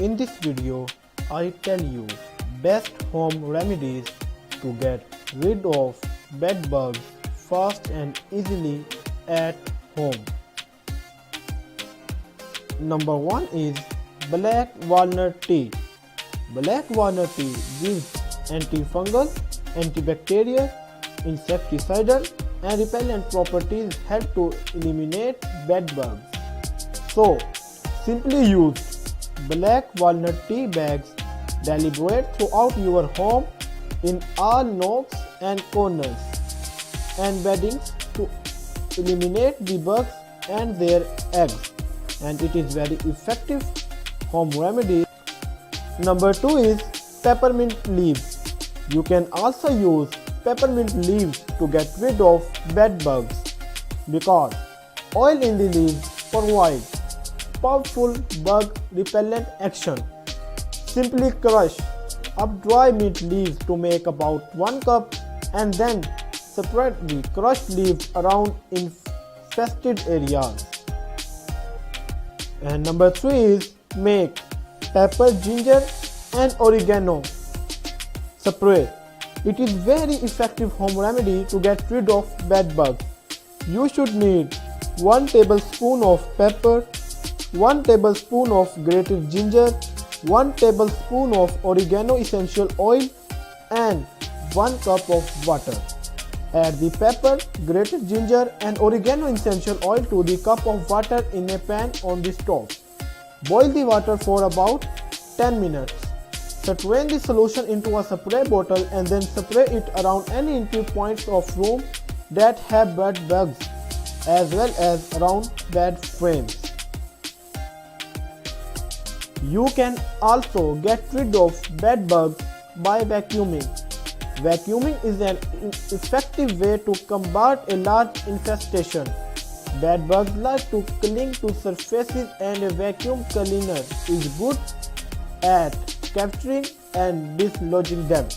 In this video, I tell you best home remedies to get rid of bed bugs fast and easily at home. Number 1 is black walnut tea. Black walnut tea gives antifungal, antibacterial, insecticidal and repellent properties help to eliminate bed bugs. So, simply use black walnut tea bags deliberate throughout your home in all nooks and corners and beddings to eliminate the bugs and their eggs, and it is very effective home remedy. Number 2 is peppermint leaves. You can also use peppermint leaves to get rid of bed bugs because oil in the leaves provides powerful bug repellent action. Simply crush up dry mint leaves to make about 1 cup and then spread the crushed leaves around infested areas. And number 3 is make pepper, ginger and oregano spray. It is very effective home remedy to get rid of bed bugs. You should need 1 tablespoon of pepper, 1 tablespoon of grated ginger, 1 tablespoon of oregano essential oil and 1 cup of water. Add the pepper, grated ginger and oregano essential oil to the cup of water in a pan on the stove. Boil the water for about 10 minutes. Strain the solution into a spray bottle and then spray it around any entry points of room that have bed bugs as well as around bed frames. You can also get rid of bed bugs by vacuuming. Vacuuming is an effective way to combat a large infestation. Bed bugs like to cling to surfaces and a vacuum cleaner is good at capturing and dislodging them.